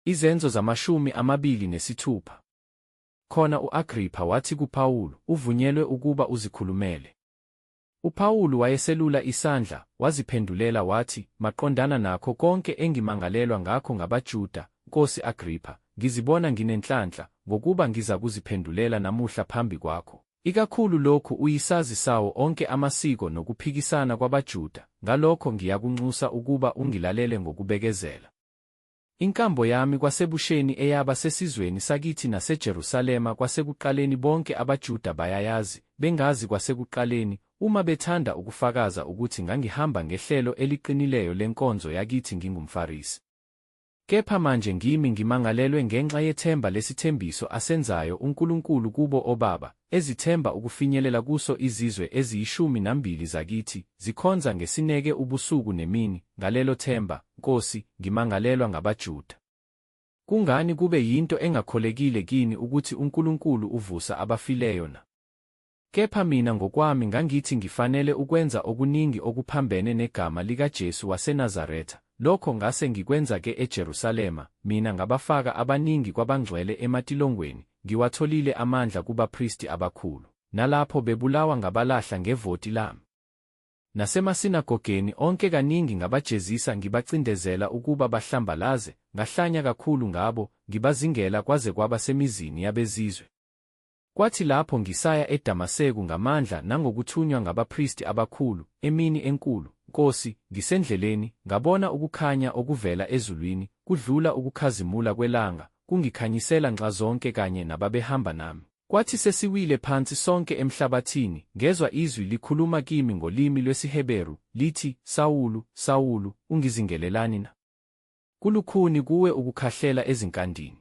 Izenzo zama-26. Khona u-Agrippa wathi kuPawulu, "Uvunyelwe ukuba uzikhulumele." UPawulu wayeselula isandla, waziphendulela wathi, "Maqondana nakho konke engimangalelwa ngakho ngabaJuda, Nkosi Agrippa, ngizibona nginenhlanhla, ngokuba ngiza kuziphendulela namuhla phambi kwakho. Ikakhulu lokhu uyisazi sawo onke amasiko nokuphikisana kwabaJuda, ngalokho ngiyakunxusa ukuba ungilalele ngokubekezela. Inkambo yami kwasebusheni eyaba sesizweni sakithi naseJerusalema kwasekuqaleni bonke abaJuda bayayazi, bengazi kwasekuqaleni, uma bethanda ukufakaza ukuthi ngangihamba ngehlelo eliqinileyo lenkonzo yakithi ngingumFarisi. Kepha manje ngimi ngimangalelwe ngenxa yethemba lesithembiso asenzayo uNkulunkulu kubo obaba, ezithemba ukufinyelela kuso izizwe eziyi12 zakithi, zikhonza ngesineke ubusuku nemini, ngalelo themba, Nkosi, ngimangalelwa ngabaJuda. Kungani kube yinto engakholekile kini ukuthi uNkulunkulu uvusa abafileyo na? Kepha mina ngokwami ngangithi ngifanele ukwenza okuningi okuphambene negama likaJesu waseNazaretha. Lokho ngase ngikwenza-ke eJerusalema, mina ngabafaka abaningi kwabangcwele ematilongweni, ngiwatholile amandla kubaphristi abakhulu, nalapho bebulawa ngabalahla ngevoti lami. Nasemasinagogeni onke kaningi ngabajezisa ngibacindezela ukuba bahlambalaze, ngahlanya kakhulu ngabo, ngibazingela kwaze kwaba semizini yabezizwe. Kwathi lapho ngisaya eDamaseko ngamandla nangokuthunywa ngabaphristi abakhulu, emini enkulu, Nkosi, ngisendleleni, ngabona ukukhanya okuvela ezulwini, kudlula ukukhazimula kwelanga, kungikhanyisela nxazonke kanye nababehamba nami. Kwathi sesiwile phansi sonke emhlabathini, ngezwa izwi likhuluma kimi ngolimi lwesiHeberu, lithi, "Sawulu, Sawulu, ungizingelelani na? Kulukhuni kuwe ukukhahlela ezinkandini."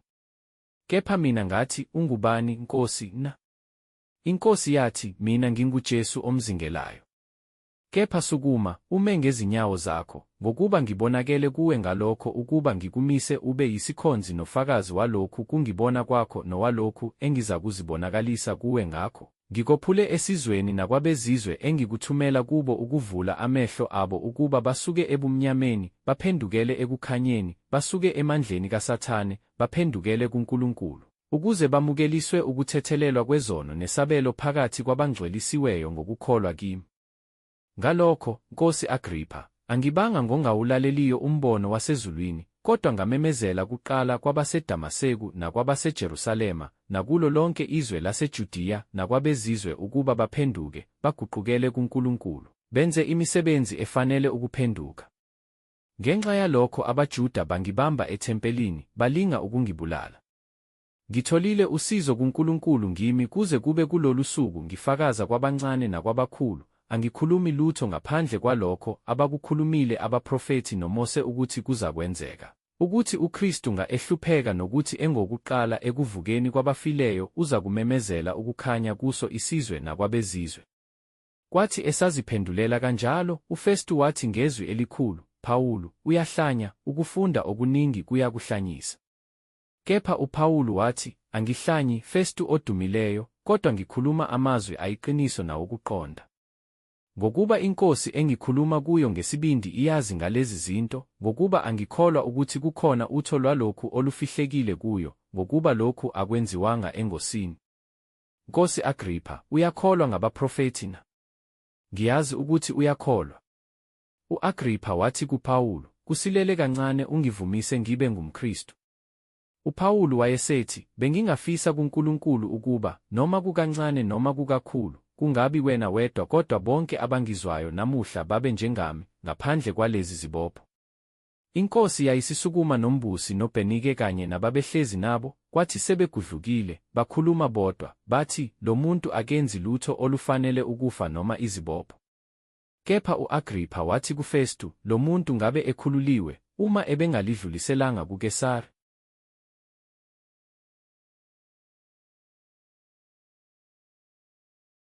Kepha mina ngathi, "Ungubani, Nkosi na?" Inkosi yathi, "Mina nginguJesu omzingelayo. Kepha sukuma, ume ngezinyawo zakho, ngokuba ngibonakele kuwe ngalokho ukuba ngikumise ube yisikhonzi nofakazi walokhu kungibona kwakho nowalokhu engizakuzibonakalisa kuwe ngakho. Ngikophule esizweni nakwabezizwe engikuthumela kubo ukuvula amehlo abo ukuba basuke ebumnyameni, baphendukele ekukhanyeni, basuke emandleni kaSathane, baphendukele kuNkulunkulu, ukuze bamukeliswe ukuthethelelwa kwezono nesabelo phakathi kwabangcwelisiweyo ngokukholwa kimi. Ngalokho, Nkosi Agrippa, angibanga ngongawulaleliyo umbono wasezulwini, kodwa ngamemezela kuqala kwabaseDamaseko nakwabaseJerusalema, nakulo lonke izwe laseJudiya nakwabezizwe ukuba baphenduke, baguqukele kuNkulunkulu, benze imisebenzi efanele ukuphenduka. Ngenxa yalokho abaJuda bangibamba ethempelini, balinga ukungibulala. Ngitholile usizo kuNkulunkulu ngimi kuze kube kulolu suku ngifakaza kwabancane nakwabakhulu, angikhulumi lutho ngaphandle kwalokho abakukhulumile abaprofethi noMose ukuthi kuzakwenzeka, ukuthi uKristu ehlupheka nokuthi engokuqala ekuvukeni kwabafileyo uzakumemezela ukukhanya kuso isizwe nakwabezizwe. Kwathi esaziphendulela kanjalo, uFestu wathi ngezwi elikhulu, "Phawulu, uyahlanya, ukufunda okuningi kuyakuhlanyisa." Kepha uPawulu wathi, "Angihlanyi, Festu odumileyo, kodwa ngikhuluma amazwi ayiqiniso nawokuqonda. Ngokuba inkosi engikhuluma kuyo ngesibindi iyazi ngalezi zinto, ngokuba angikholwa ukuthi kukhona utho lwalokhu olufihlekile kuyo, ngokuba lokhu akwenziwanga engosini. Nkosi Agrippa, uyakholwa ngabaprofethi na?" "Ngiyazi ukuthi uyakholwa." U-Agrippa wathi kuPawulu, "Kusilele kancane ungivumise ngibe ngumKristu." UPawulu wayesethi, "Bengingafisa kuNkulunkulu ukuba, noma kukancane noma kukakhulu, kungabi wena wedwa kodwa bonke abangizwayo namuhla babe njengami, ngaphandle kwalezi zibopho." Inkosi yayisisukuma nombusi noBhenike kanye nababehlezi nabo, kwathi sebegudlukile, bakhuluma bodwa, bathi, "Lo muntu akenzi lutho olufanele ukufa noma izibopho." Kepha u-Agrippa wathi kuFestu, "Lo muntu ngabe ekhululiwe, uma ebengalidluliselanga kuKesari."